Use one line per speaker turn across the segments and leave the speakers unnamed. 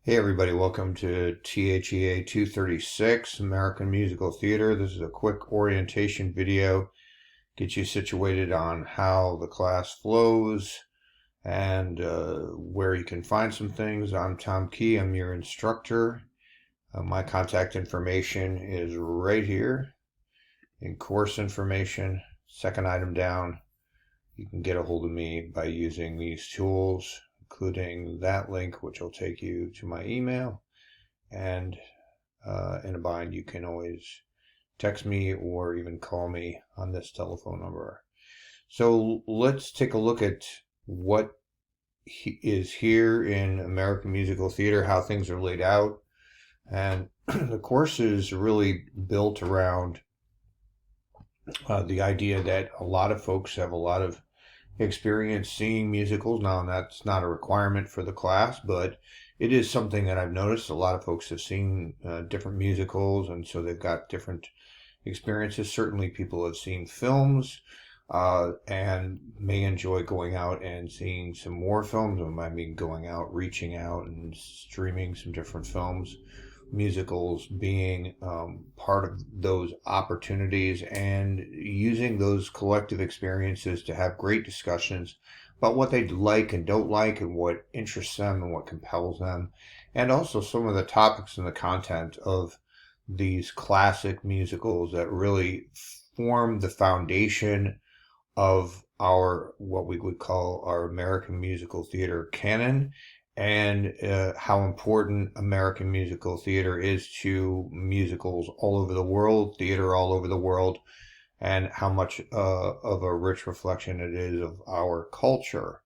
Hey everybody, welcome to THEA 236, American Musical Theater. This is a quick orientation video, get you situated on how the class flows and where you can find some things. I'm Tom Key, I'm your instructor. My contact information is right here in course information, second item down. You can get a hold of me by using these tools, including that link, which will take you to my email. And in a bind, you can always text me or even call me on this telephone number. So let's take a look at what is here in American Musical Theater, how things are laid out. And the course is really built around the idea that a lot of folks have a lot of experience seeing musicals. Now, that's not a requirement for the class, but it is something that I've noticed. A lot of folks have seen different musicals, and so they've got different experiences. Certainly, people have seen films and may enjoy going out and seeing some more films. I mean, going out, reaching out, and streaming some different films. Musicals being part of those opportunities and using those collective experiences to have great discussions about what they like and don't like and what interests them and what compels them, and also some of the topics and the content of these classic musicals that really form the foundation of our what we would call our American musical theater canon, and how important American musical theater is to musicals all over the world, theater all over the world, and how much of a rich reflection it is of our culture.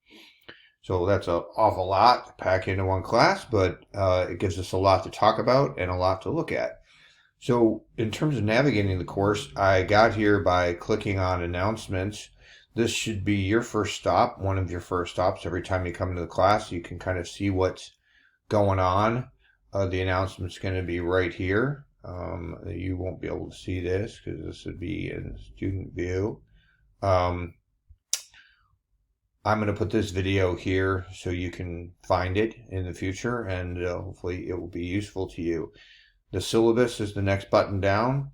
So that's an awful lot to pack into one class, but it gives us a lot to talk about and a lot to look at. So in terms of navigating the course, I got here by clicking on announcements. This should be your first stop, one of your first stops. Every time you come to the class, you can kind of see what's going on. The announcement's going to be right here. You won't be able to see this because this would be in student view. I'm going to put this video here so you can find it in the future, and hopefully it will be useful to you. The syllabus is the next button down.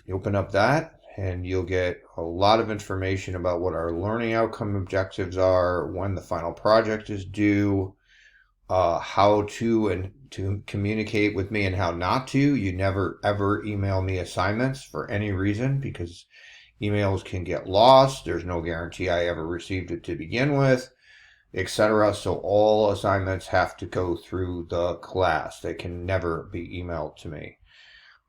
You open up that, and you'll get a lot of information about what our learning outcome objectives are, when the final project is due, how to and to communicate with me and how not to. You never ever email me assignments for any reason because emails can get lost. There's no guarantee I ever received it to begin with, etc. So all assignments have to go through the class. They can never be emailed to me.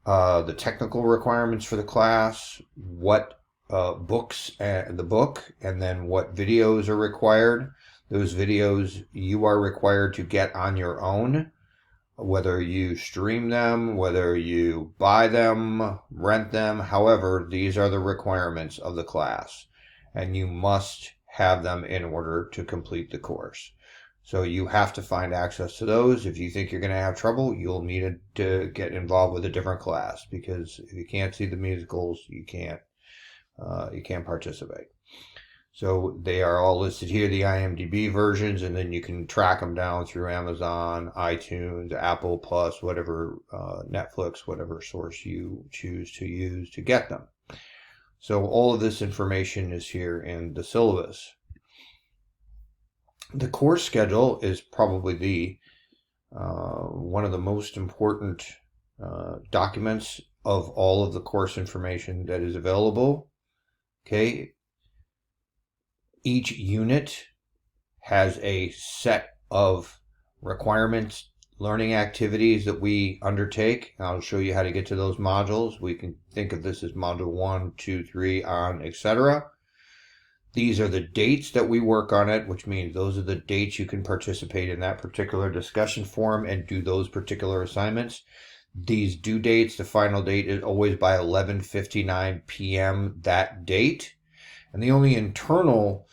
The technical requirements for the class, what books, the book, and then what videos are required. Those videos you are required to get on your own, whether you stream them, whether you buy them, rent them. However, these are the requirements of the class, and you must have them in order to complete the course. So you have to find access to those. If you think you're going to have trouble, you'll need to get involved with a different class, because if you can't see the musicals, you can't participate. So they are all listed here, the IMDb versions, and then you can track them down through Amazon, iTunes, Apple Plus, whatever, Netflix, whatever source you choose to use to get them. So all of this information is here in the syllabus. The course schedule is probably the one of the most important documents of all of the course information that is available. Okay, each unit has a set of requirements, learning activities that we undertake. I'll show you how to get to those modules. We can think of this as module 1, 2, 3, on, etc. These are the dates that we work on it, which means those are the dates you can participate in that particular discussion forum and do those particular assignments. These due dates, the final date is always by 11:59 p.m. that date. And the only internal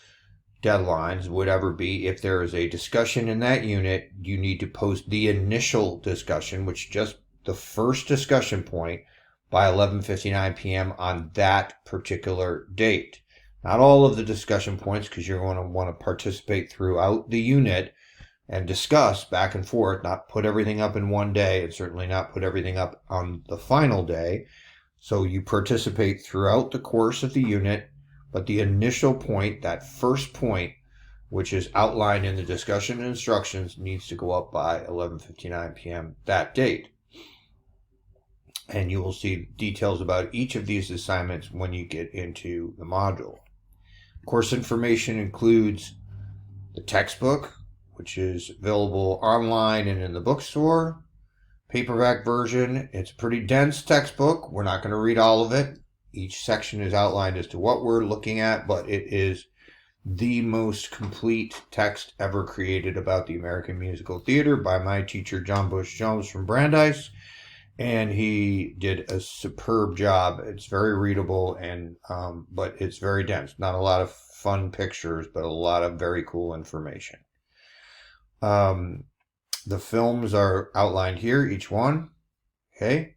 deadlines would ever be if there is a discussion in that unit, you need to post the initial discussion, which just the first discussion point, by 11:59 p.m. on that particular date. Not all of the discussion points, because you're going to want to participate throughout the unit, and discuss back and forth, not put everything up in one day, and certainly not put everything up on the final day. So you participate throughout the course of the unit, but the initial point, that first point, which is outlined in the discussion and instructions, needs to go up by 11:59 p.m. that date. And you will see details about each of these assignments when you get into the module. Course information includes the textbook, which is available online and in the bookstore. Paperback version, it's a pretty dense textbook. We're not going to read all of it. Each section is outlined as to what we're looking at, but it is the most complete text ever created about the American musical theater by my teacher, John Bush Jones from Brandeis. And he did a superb job. It's very readable, and but it's very dense. Not a lot of fun pictures, but a lot of very cool information. The films are outlined here, each one. Okay.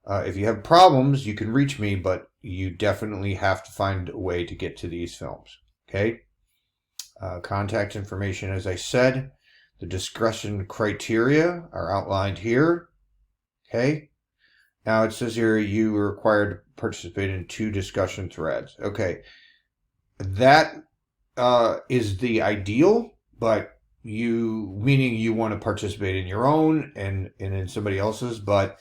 If you have problems, you can reach me, but you definitely have to find a way to get to these films. Okay. Contact information, as I said. The discussion criteria are outlined here. Okay. Now it says here you are required to participate in 2 discussion threads. Okay. That is the ideal, but meaning you want to participate in your own and in somebody else's, but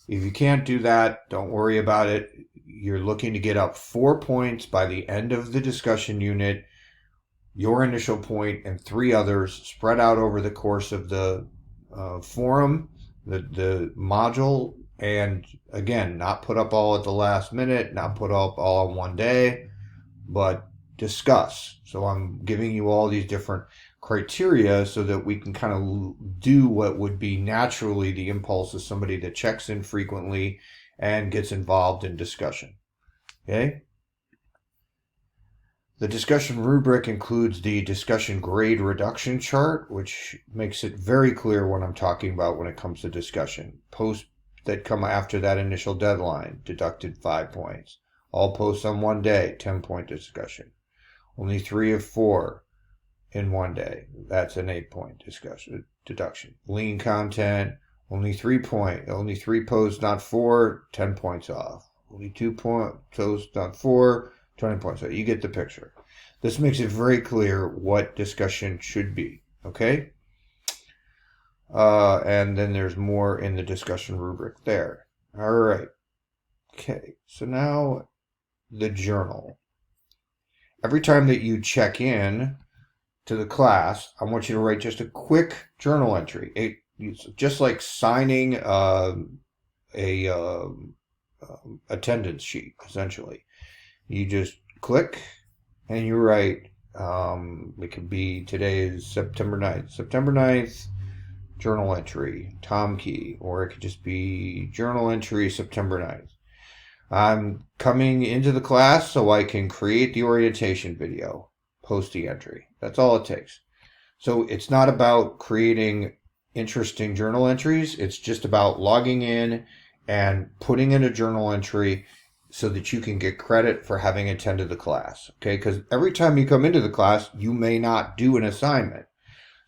if you can't do that, don't worry about it. You're looking to get up 4 points by the end of the discussion unit, your initial point and 3 others spread out over the course of the forum, the module, and again, not put up all at the last minute, not put up all in one day, but discuss. So I'm giving you all these different criteria so that we can kind of do what would be naturally the impulse of somebody that checks in frequently and gets involved in discussion. Okay? The discussion rubric includes the discussion grade reduction chart, which makes it very clear what I'm talking about when it comes to discussion. Posts that come after that initial deadline, deducted 5 points. All posts on one day, 10-point discussion. Only 3 of 4 in one day. That's an 8-point deduction. Lean content, only 3 posts, not 4, 10 points off. Only 2 posts, not 4, 20 points off. You get the picture. This makes it very clear what discussion should be. Okay? And then there's more in the discussion rubric there. All right. Okay. So now the journal. Every time that you check in to the class, I want you to write just a quick journal entry. It's just like signing a attendance sheet, essentially. You just click and you write, it could be today is September 9th, journal entry, Tom Key, or it could just be journal entry September 9th. I'm coming into the class so I can create the orientation video, post the entry. That's all it takes. So it's not about creating interesting journal entries. It's just about logging in and putting in a journal entry so that you can get credit for having attended the class. Okay, because every time you come into the class, you may not do an assignment.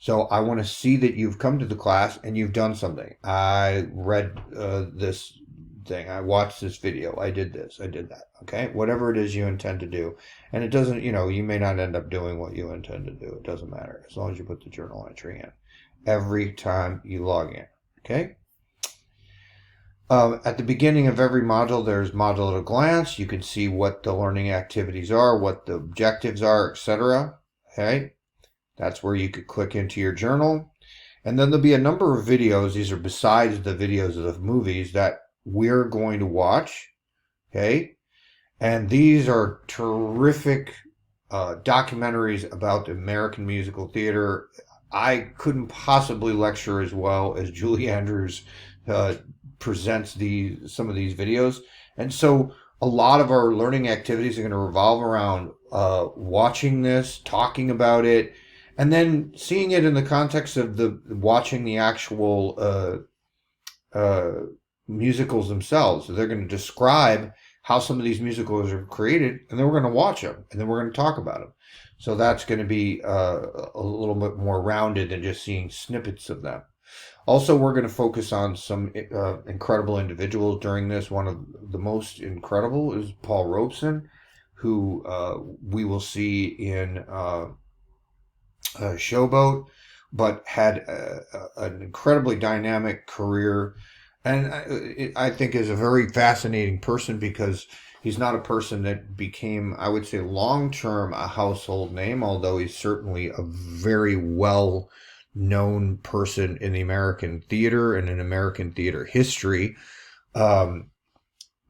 So I want to see that you've come to the class and you've done something. I read this thing. I watched this video. I did this. I did that. Okay, whatever it is you intend to do. And it doesn't, you may not end up doing what you intend to do. It doesn't matter as long as you put the journal entry in every time you log in. Okay. At the beginning of every module, there's module at a glance. You can see what the learning activities are, what the objectives are, etc. Okay. That's where you could click into your journal. And then there'll be a number of videos. These are besides the videos of the movies that we're going to watch. Okay. And these are terrific documentaries about the American musical theater. I couldn't possibly lecture as well as Julie Andrews presents some of these videos. And so a lot of our learning activities are going to revolve around watching this, talking about it, and then seeing it in the context of watching the actual musicals themselves. So they're going to describe how some of these musicals are created, and then we're going to watch them, and then we're going to talk about them. So that's going to be a little bit more rounded than just seeing snippets of them. Also, we're going to focus on some incredible individuals during this. One of the most incredible is Paul Robeson, who we will see in Showboat, but had an incredibly dynamic career. And I think is a very fascinating person because he's not a person that became, I would say, long term a household name, although he's certainly a very well known person in the American theater and in American theater history. Um,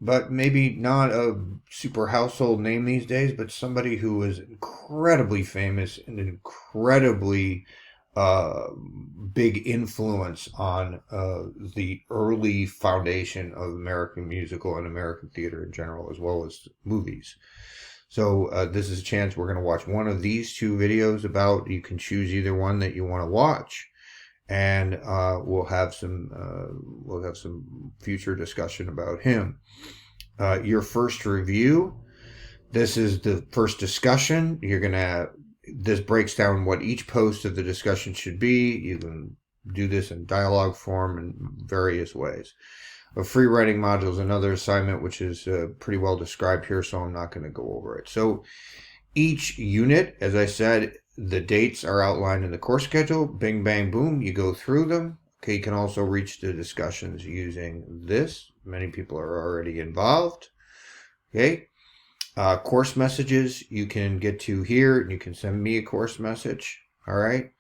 but maybe not a super household name these days, but somebody who is incredibly famous and incredibly uh, big influence on the early foundation of American musical and American theater in general, as well as movies. So this is a chance we're going to watch one of these two videos about. You can choose either one that you want to watch, and we'll have some future discussion about him. Your first review. This is the first discussion. This breaks down what each post of the discussion should be. You can do this in dialogue form in various ways. A free writing module is another assignment, which is pretty well described here, so I'm not going to go over it. So each unit, as I said, the dates are outlined in the course schedule. Bing, bang, boom, you go through them. Okay, you can also reach the discussions using this. Many people are already involved. Okay. Course messages you can get to here, and you can send me a course message. All right.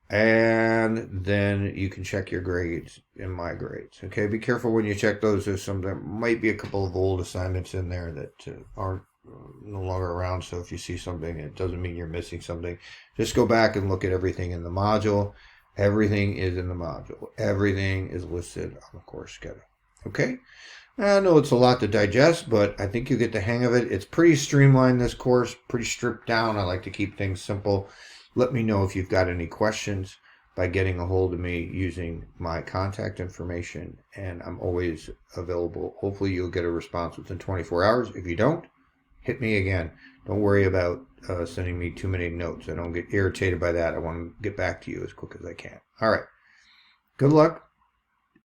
And then you can check your grades and my grades. Okay. Be careful when you check those. There might be a couple of old assignments in there that aren't no longer around. So if you see something, it doesn't mean you're missing something. Just go back and look at everything in the module. Everything is in the module. Everything is listed on the course schedule. Okay. I know it's a lot to digest, but I think you get the hang of it. It's pretty streamlined, this course, pretty stripped down. I like to keep things simple. Let me know if you've got any questions by getting a hold of me using my contact information, and I'm always available. Hopefully you'll get a response within 24 hours. If you don't, hit me again. Don't worry about sending me too many notes. I don't get irritated by that. I want to get back to you as quick as I can. All right. Good luck.